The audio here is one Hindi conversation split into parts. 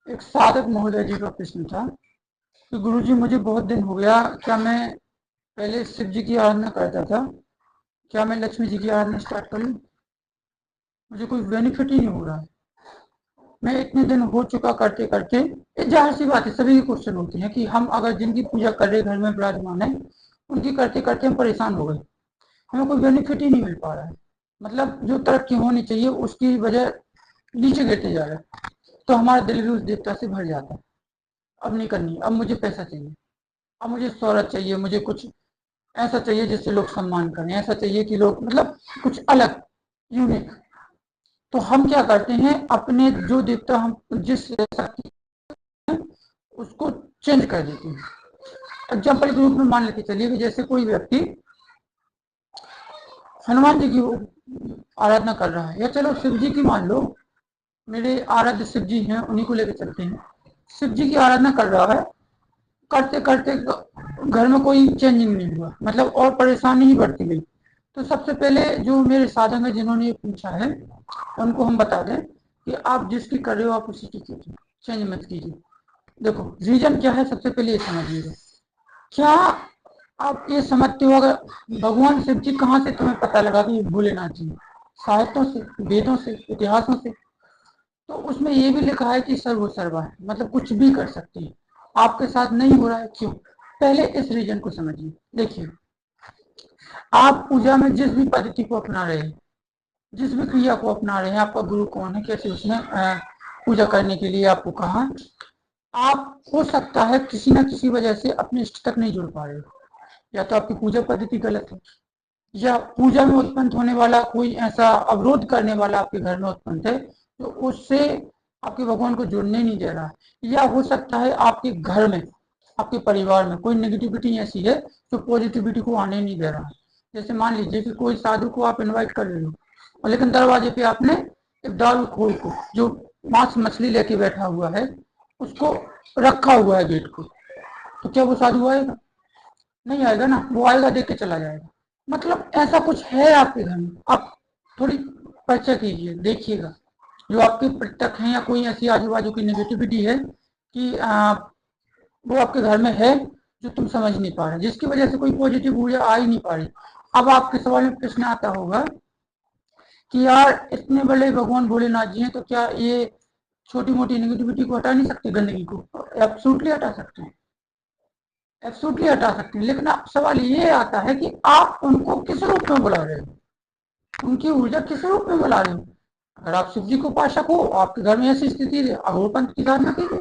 एक साधक महोदय जी का प्रश्न था कि गुरुजी मुझे बहुत दिन हो गया, क्या मैं पहले शिव जी की आराधना करता था, क्या मैं लक्ष्मी जी की आराधना स्टार्ट कर लूं? मुझे कोई बेनिफिट ही नहीं हो रहा है। मैं इतने दिन हो चुका करते करते, ये जाहिर सी बात है, सभी के क्वेश्चन होते हैं कि हम अगर जिनकी पूजा कर रहे घर में विराजमान है, उनकी करते करते हम परेशान हो गए, हमें कोई बेनिफिट ही नहीं मिल पा रहा है। मतलब जो तरक्की होनी चाहिए उसकी वजह नीचे गिरते जा रहा है, तो हमारा दिल भी उस देवता से भर जाता है। अब नहीं करनी, अब मुझे पैसा चाहिए, अब मुझे शोहरत चाहिए, मुझे कुछ ऐसा चाहिए जिससे लोग सम्मान करें, ऐसा चाहिए कि लोग मतलब कुछ अलग, यूनिक। तो हम क्या करते हैं, अपने जो देवता हम जिस शक्ति उसको चेंज कर देते हैं। एग्जाम्पल के रूप में मान लेते चलिए कि जैसे कोई व्यक्ति हनुमान जी की आराधना कर रहा है, या चलो शिव जी की मान लो, मेरे आराध्य शिव जी हैं, उन्हीं को लेकर चलते हैं। शिव जी की आराधना कर रहा है, करते करते घर में कोई चेंजिंग नहीं हुआ, मतलब और परेशानी ही बढ़ती गई। तो सबसे पहले जो मेरे साधक हैं जिन्होंने ये पूछा है, उनको हम बता दें कि आप जिसकी कर रहे हो आप उसी की कीजिए, चेंज मत कीजिए। देखो रीजन क्या है, सबसे पहले ये समझिएगा। क्या आप ये समझते हो, अगर भगवान शिव जी कहाँ से तुम्हें पता लगा कि भोलेनाथ जी? साहित्यों से, वेदों से, इतिहासों से। तो उसमें ये भी लिखा है कि सर्व सर्वा है, मतलब कुछ भी कर सकती है। आपके साथ नहीं हो रहा है, क्यों? पहले इस रीजन को समझिए। देखिए, आप पूजा में जिस भी पद्धति को अपना रहे हैं, जिस भी क्रिया को अपना रहे हैं, आपका गुरु कौन है, कैसे उसने पूजा करने के लिए आपको कहा, आप हो सकता है किसी ना किसी वजह से अपने इष्ट तक नहीं जुड़ पा रहे हो, या तो आपकी पूजा पद्धति गलत है, या पूजा में उत्पन्न होने वाला कोई ऐसा अवरोध करने वाला आपके घर में उत्पन्न है तो उससे आपके भगवान को जुड़ने नहीं दे रहा है। या हो सकता है आपके घर में, आपके परिवार में कोई नेगेटिविटी ऐसी है जो पॉजिटिविटी को आने नहीं दे रहा है। जैसे मान लीजिए कि कोई साधु को आप इनवाइट कर रहे हो, और लेकिन दरवाजे पे आपने एक दारूखोर को, जो मांस मछली लेके बैठा हुआ है, उसको रखा हुआ है गेट को, तो क्या वो साधु आएगा? नहीं आएगा ना, वो आएगा देख के चला जाएगा। मतलब ऐसा कुछ है आपके घर में, आप थोड़ी पर्चा कीजिए, देखिएगा जो आपके प्रत्यक्ष हैं, या कोई ऐसी आजू बाजू की नेगेटिविटी है कि वो आपके घर में है, जो तुम समझ नहीं पा रहे, जिसकी वजह से कोई पॉजिटिव ऊर्जा आ ही नहीं पा रही। अब आपके सवाल में प्रश्न आता होगा कि यार इतने बड़े भगवान भोलेनाथ जी हैं, तो क्या ये छोटी मोटी नेगेटिविटी को हटा नहीं सकते, गंदगी को? एब्सोल्युटली हटा सकते हैं, एब्सोल्युटली हटा सकते हैं। लेकिन अब सवाल ये आता है कि आप उनको किस रूप में बुला रहे हो, उनकी ऊर्जा किस रूप में बुला रहे हो? अगर आप शिव जी को उपासक हो, आपके घर में ऐसी स्थिति है, अघोर पंथ की साधना कीजिए,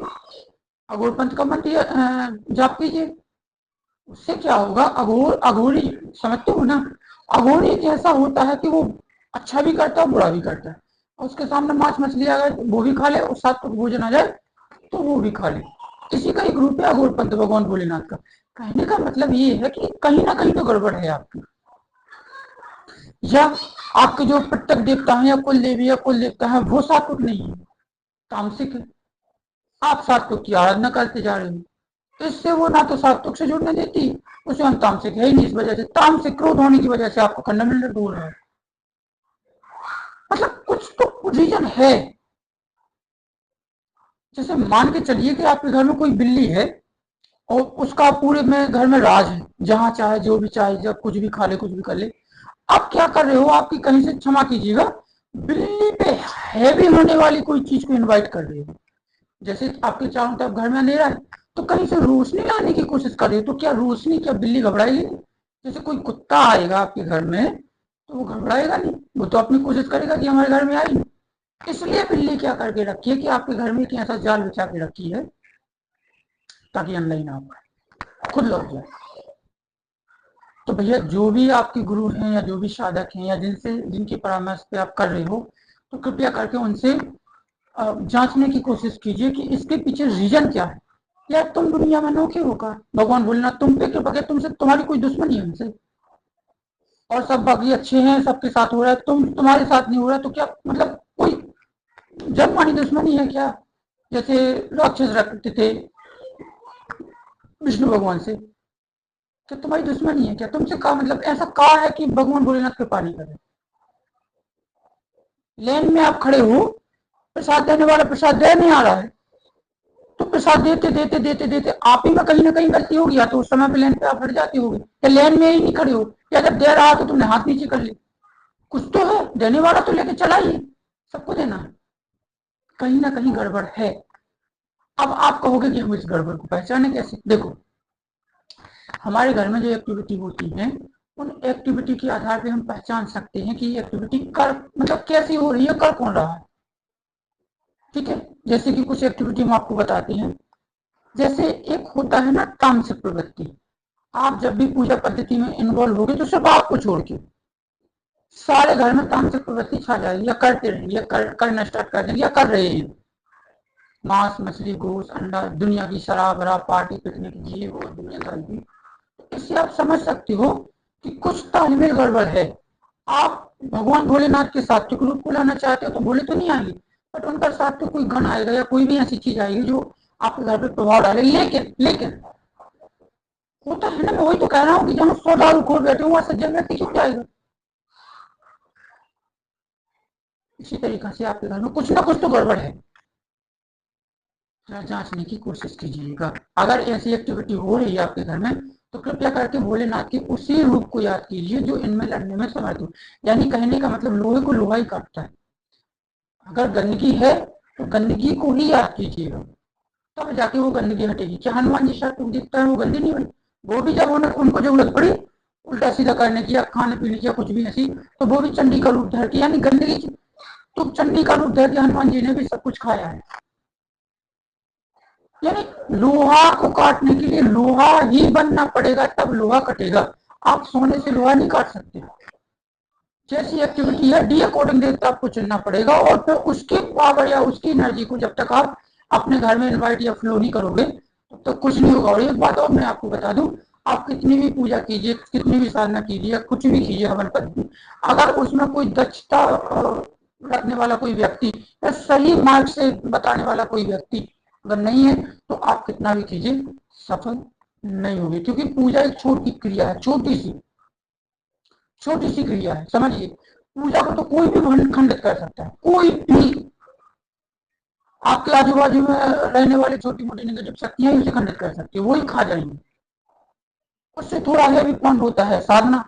अघोर पंथ का मंत्र जाप कीजिए। उससे क्या होगा, अघोर अघोरी समझते हो ना, अघोरी ऐसा होता है कि वो अच्छा भी करता है बुरा भी करता है, और उसके सामने मांस मछली अगर वो भी खा ले और साथ को भोजन आ जाए तो वो भी खा ले। इसी का एक रूप है अघोर पंथ भगवान भोलेनाथ का। कहने का मतलब ये है कि कहीं ना कहीं तो गड़बड़ है आपकी, या आपके जो प्रत्येक देवता है, या कुल देवी या कुल देवता है, वो सात्विक नहीं है, तामसिक है। आप सात्विक की आराधना करते जा रहे हो, तो इससे वो ना तो सात्विक से जुड़ने देती, उसे हम तामसिक है ही नहीं, इस वजह से तामसिक क्रोध होने की वजह से आपको फंडामेंटल दूर है। मतलब कुछ तो रीजन है। जैसे मान के चलिए कि आपके घर में कोई बिल्ली है, और उसका पूरे में घर में राज है, जहां चाहे जो भी चाहे, जब कुछ भी खा ले कुछ भी कर ले। आप क्या कर रहे हो, आपकी कहीं से, क्षमा कीजिएगा, बिल्ली पे हैवी होने वाली कोई चीज को इनवाइट कर रहे हो। जैसे आपके चारों तरफ घर में अंधेरा है, तो कहीं से रोशनी लाने की कोशिश कर रहे हो, तो क्या रोशनी, क्या बिल्ली घबराएगी? जैसे कोई कुत्ता आएगा आपके घर में, तो वो घबराएगा नहीं, वो तो अपनी कोशिश करेगा कि हमारे घर में आए। इसलिए बिल्ली क्या करके रखी है कि आपके घर में एक ऐसा जाल बिछा के रखी है ताकि अनलाइन ना पाए, खुद लौट जाए। तो भैया जो भी आपके गुरु हैं, या जो भी साधक हैं, या जिनसे जिनके परामर्श पे आप कर रहे हो, तो कृपया करके उनसे जांचने की कोशिश कीजिए कि इसके पीछे रीजन क्या है। यार तुम दुनिया में अनोखे हो का, भगवान भोलेनाथ तुम पे कृपा के, तुमसे तुम्हारी कोई दुश्मनी है उनसे, और सब बाकी अच्छे हैं, सबके साथ हो रहा है, तुम्हारे साथ नहीं हो रहा, तो क्या मतलब कोई जन्मानी दुश्मनी है क्या? जैसे राक्षस रखते थे विष्णु भगवान से, क्या तुम्हारी दुश्मनी है क्या? तुमसे कहा मतलब ऐसा कहा है कि भगवान भोलेनाथ कृपा नहीं करे? लेन में आप खड़े हो, प्रसाद देने वाला प्रसाद दे नहीं आ रहा है, प्रसाद देते देते देते देते आप ही में कहीं ना कहीं गलती होगी, या तो उस समय पे लाइन पे आप हट जाते होगे, या लाइन में ही नहीं खड़े हो, या जब दे रहा तो तुमने हाथ नीचे कर ली। कुछ तो है, देने वाला तो लेके चला ही, सबको देना है, कहीं ना कहीं गड़बड़ है। अब आप कहोगे कि हम इस गड़बड़ को पहचाने कैसे? देखो, हमारे घर में जो एक्टिविटी होती है, उन एक्टिविटी के आधार पे हम पहचान सकते हैं कि ये एक्टिविटी कर मतलब कैसी हो रही है, कर कौन रहा है। ठीक है, जैसे कि कुछ एक्टिविटी हम आपको बताते हैं। जैसे एक होता है ना तामसिक प्रवृत्ति, आप जब भी पूजा पद्धति में इन्वॉल्व होगे तो सिर्फ आपको छोड़ के सारे घर में तामसिक प्रवृत्ति छा जाएगी, या करते रहेंगे, या करना स्टार्ट कर देंगे, या कर रहे हैं। मांस मछली गोश्त अंडा, दुनिया की शराब वराब पार्टी पिकनिक ये वो दुनियादारी की। इससे आप समझ सकते हो कि कुछ तालमेल गड़बड़ है। आप भगवान भोलेनाथ के सात्विक रूप को लाना चाहते हो तो भोले तो नहीं आएंगे, बट उनका साथ तो कोई गण आएगा या कोई भी ऐसी चीज आएगी जो आपके घर पे प्रभाव डाले। लेकिन लेकिन होता है ना, मैं वही तो कह रहा हूँ कि जहाँ 100 दारू खोल बैठे वहां सज्जन व्यक्ति क्यों जाएगा। इसी तरीके से आपके घर में कुछ ना कुछ तो गड़बड़ है, जांचने की कोशिश कीजिएगा। अगर ऐसी एक्टिविटी हो रही है आपके घर में तो कृपया करके भोलेनाथ के उसी रूप को याद कीजिए जो इनमें लड़ने में समर्थ हो। यानी कहने का मतलब लोहे को लोहा ही काटता है। अगर गंदगी है तो गंदगी को ही याद कीजिएगा, तब जाके वो गंदगी हटेगी। क्या हनुमान जी शर्ट दिखता है वो गंदी नहीं बनी? वो भी जब उनको जरूरत पड़ी उल्टा सीधा करने की या खाने पीने की या कुछ भी ऐसी, तो वो भी चंडी का रूप धर के, यानी गंदगी तो चंडी का रूप धर के हनुमान जी ने भी सब कुछ खाया है। यानी लोहा को काटने के लिए लोहा ही बनना पड़ेगा, तब लोहा कटेगा। आप सोने से लोहा नहीं काट सकते। जैसी एक्टिविटी है डी अकॉर्डिंग देवता आपको चुनना पड़ेगा, और फिर उसकी पावर या उसकी एनर्जी को जब तक आप अपने घर में इन्वाइट या फ्लो नहीं करोगे तब तक कुछ नहीं होगा। और एक बात और मैं आपको बता दूं, आप कितनी भी पूजा कीजिए, कितनी भी साधना कीजिए, कुछ भी कीजिए हवन पद्धति, अगर उसमें कोई दक्षता रखने वाला कोई व्यक्ति या सही मार्ग से बताने वाला कोई व्यक्ति अगर नहीं है तो आप कितना भी कीजिए सफल नहीं होगी। क्योंकि पूजा एक छोटी क्रिया है, छोटी सी क्रिया है, समझिए। पूजा को तो कोई भी खंडित कर सकता है, कोई भी। आपके आजू बाजू में रहने वाली छोटी मोटी नेगेटिव शक्तियां ही उसे खंडित कर सकती है, वही खा जाएंगे। उससे थोड़ा हैवी पॉइंट होता है साधना,